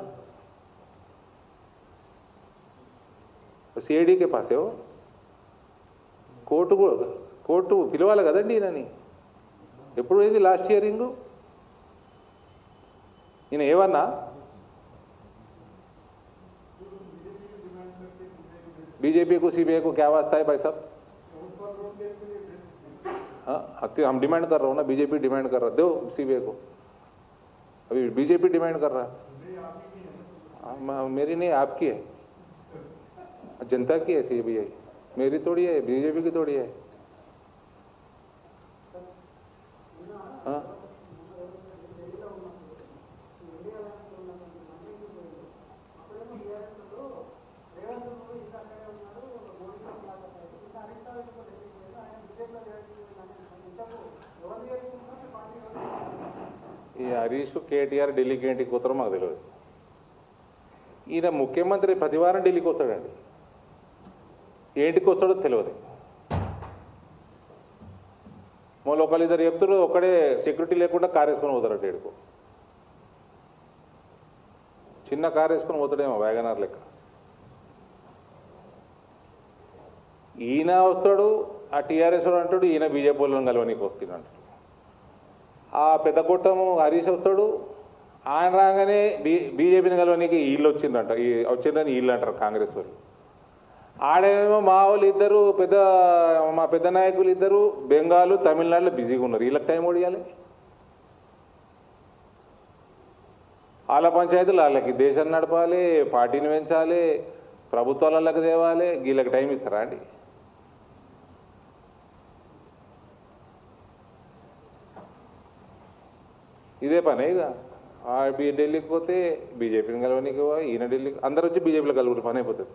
సిఐడి के पास है वो. కోర్టు పిలవాలి కదండి ఈయనని. ఎప్పుడు అయింది లాస్ట్ హియరింగ్? ఈయన ఏమన్నా बीजेपी को सीबीआई को क्या वास्ता है भाई साहब? हाँ, हम डिमांड कर रहा हूँ ना, बीजेपी डिमांड कर रहा, दो सीबीआई को. अभी बीजेपी डिमांड कर रहा है. मेरी नहीं, आपकी है, जनता की है सीबीआई. मेरी थोड़ी है, बीजेपी की थोड़ी है. हाँ, ఈ హరీష్ కేటీఆర్ ఢిల్లీకి ఏంటికి పోతారో మాకు తెలియదు. ఈయన ముఖ్యమంత్రి ప్రతివారం ఢిల్లీకి వస్తాడండి. ఏంటికి వస్తాడో తెలియదు. మొన్న ఒకళ్ళిద్దరు చెప్తారు ఒక్కడే సెక్యూరిటీ లేకుండా కార్ వేసుకొని పోతారట. ఏడుకో చిన్న కారు వేసుకొని పోతాడేమో వ్యాగనార్ లెక్క. ఈయన వస్తాడు, ఆ టీఆర్ఎస్ వాడు అంటాడు ఈయన బీజేపీ వాళ్ళని కలవనీకి వస్తుంది అంటాడు. ఆ పెద్ద కుట్టము హరీష్ వస్తాడు, ఆయన రాగానే బీజేపీని కలవనీకి వీళ్ళు వచ్చిందంట, వచ్చిందని వీళ్ళు అంటారు కాంగ్రెస్ వాళ్ళు. ఆడేమో మా వాళ్ళు ఇద్దరు మా పెద్ద నాయకులు ఇద్దరు బెంగాల్ తమిళనాడులో బిజీగా ఉన్నారు, వీళ్ళకి టైం ఓడియాలి. వాళ్ళ పంచాయతీలు వాళ్ళకి దేశాన్ని నడపాలి, పార్టీని పెంచాలి, ప్రభుత్వాలకు తేవాలి, వీళ్ళకి టైం ఇస్తారా అండి? ఇదే పనే ఇక. ఢిల్లీకి పోతే బీజేపీని కలవనీకి ఈయన ఢిల్లీకి, అందరూ వచ్చి బీజేపీలో కలుగుతారు, పని అయిపోతుంది.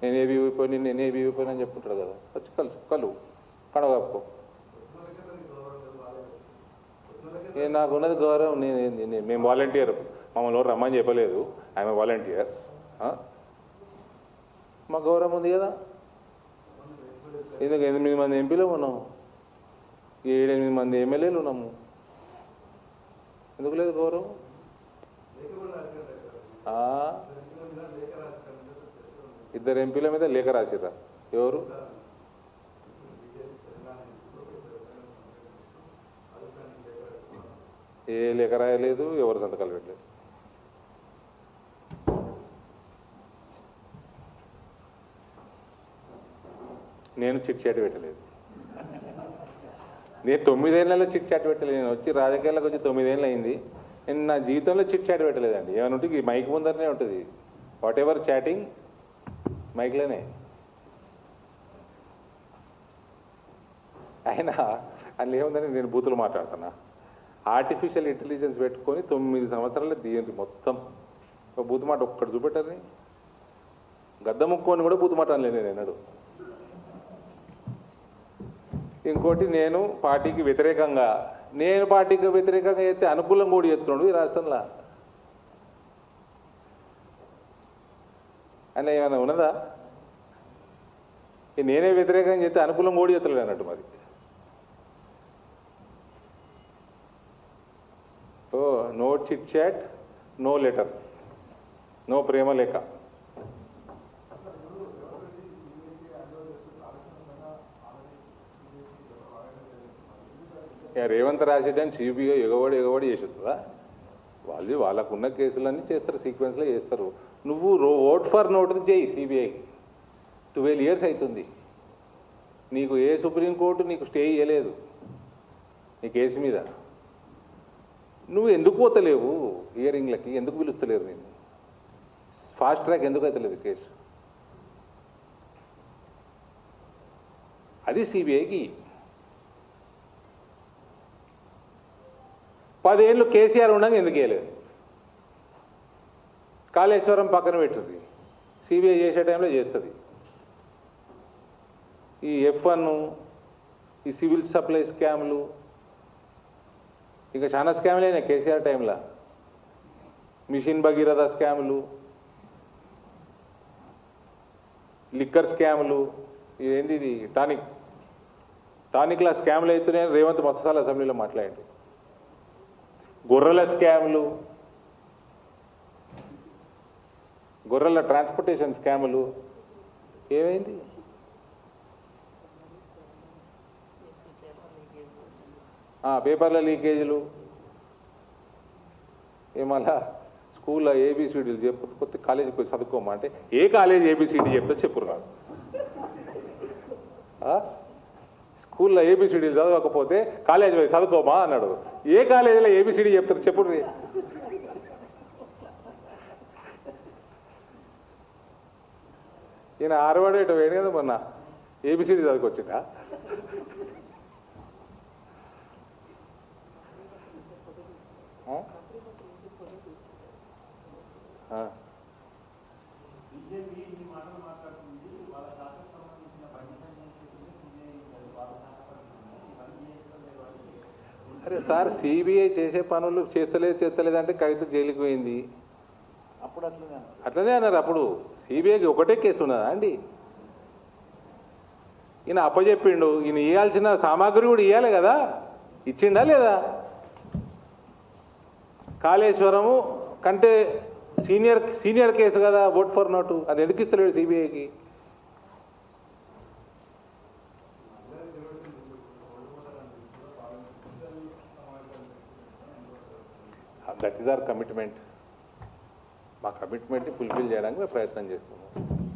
నేను ఏబీ ఊపిపోయి నేను ఏబీ ఊపిపోయినా అని చెప్పుకుంటాడు కదా, వచ్చి కలువు కడగప్పుకో. నాకున్నది గౌరవం, మేము వాలంటీర్, మమ్మల్ని ఎవరు రమ్మని చెప్పలేదు, ఆమె వాలంటీర్. మా గౌరవం ఉంది కదా. ఎందుకు 8 మంది ఎంపీలు ఉన్నాము, 7-8 మంది ఎమ్మెల్యేలు ఉన్నాము, ఎందుకు లేదు గౌరవం? ఇద్దరు ఎంపీల మీద లేఖ రాసిర్రా, ఎవరు? ఏ లేఖ రాయలేదు, ఎవరు సంతకాలు పెట్టలేదు. నేను చిట్ చాట్ పెట్టలేదు, నేను 9 ఏళ్ళలో చిట్ చాట్ పెట్టలేదు. నేను వచ్చి రాజకీయాలకు వచ్చి 9 ఏళ్ళు అయింది, నేను నా జీవితంలో చిట్ చాట్ పెట్టలేదండి. ఏమైనా ఉంటుంది మైక్ ముందరనే ఉంటుంది, వాట్ ఎవర్ చాటింగ్ మైక్లోనే. అయినా అందులో ఏముందని నేను బూతులు మాట్లాడుతున్నా. ఆర్టిఫిషియల్ ఇంటెలిజెన్స్ పెట్టుకొని 9 సంవత్సరాలు దీనికి మొత్తం బూతు మాట ఒక్కటి చూపెట్టారని, గద్ద ముక్కొని కూడా బూతు మాట అనలేదు నేను ఎన్నడు. ఇంకోటి, నేను పార్టీకి వ్యతిరేకంగా చేస్తే అనుకూలంగా కూడా చేస్తున్నాడు ఈ రాష్ట్రంలో. అని ఏమైనా ఉన్నదా? నేనే వ్యతిరేకంగా చేస్తే అనుకూలంగా కూడా చేస్తలేడు అన్నట్టు మరి. No chit chat, no letters, no ప్రేమ లేఖ. రేవంత్ రాసేటని సిబిఐ ఎగబడి చేస్తుందా? వాళ్ళకున్న కేసులన్నీ చేస్తారు, సీక్వెన్స్లో చేస్తారు. నువ్వు ఓట్ ఫర్ నోట్ చేయి సిబిఐ. 12 years అవుతుంది, నీకు ఏ సుప్రీంకోర్టు నీకు స్టే ఇవ్వలేదు నీ కేసు మీద. నువ్వు ఎందుకు పోతలేవు హియరింగ్లకి? ఎందుకు పిలుస్తలేరు నేను? ఫాస్ట్ ట్రాక్ ఎందుకు అవుతలేదు కేసు? అది సిబిఐకి. 10 ఏళ్ళు కేసీఆర్ ఉండగా ఎందుకు వేయలేదు? కాళేశ్వరం పక్కన పెట్టుది, సిబిఐ చేసే టైంలో చేస్తుంది. ఈ F1, ఈ సివిల్ సప్లై స్కామ్లు, ఇంకా చాలా స్కామ్లు అయినాయి కేసీఆర్ టైంలో. మిషన్ భగీరథ స్కాములు, లిక్కర్ స్కాములు, ఇదేంటి ఇది టానిక్ల స్కాములు అవుతున్నాయని రేవంత్ మస్తసాల అసెంబ్లీలో మాట్లాడండి. గొర్రెల స్కాములు, గొర్రెల ట్రాన్స్పోర్టేషన్ స్కాములు, ఏమైంది? పేపర్ల లీకేజీలు, ఏమలా స్కూల్లో ఏబిసిడీలు చెప్పకపోతే కాలేజీకి పోయి చదువుకోమా అంటే, ఏ కాలేజీ ఏబిసిడి చెప్తే చెప్పురు నాకు. స్కూల్లో ఏబిసిడీలు చదవకపోతే కాలేజీ పోయి చదువుకోమా అన్నాడు. ఏ కాలేజీలో ఏబిసిడి చెప్తారు చెప్పుడు? ఈయన ఆరవాడు ఇటు వేడు కదా, మొన్న ఏబిసిడి చదువుకొచ్చిందా? అరే సార్, సిబిఐ చేసే పనులు చేస్తలేదు అంటే కవిత జైలుకి పోయింది. అప్పుడు అట్లనే అన్నారు. అప్పుడు సిబిఐకి ఒకటే కేసు ఉన్నదా అండి? ఈయన అప్పచెప్పిండు, ఈయన ఇవ్వాల్సిన సామాగ్రి కూడా ఇవ్వాలి కదా, ఇచ్చిండా లేదా? కాళేశ్వరము కంటే సీనియర్ కేసు కదా ఓట్ ఫర్ నోటు, అది ఎందుకు ఇస్తలేడు సిబిఐకి? That is our commitment. మా కమిట్మెంట్ని ఫుల్ఫిల్ చేయడానికి మేము ప్రయత్నం చేస్తున్నాం.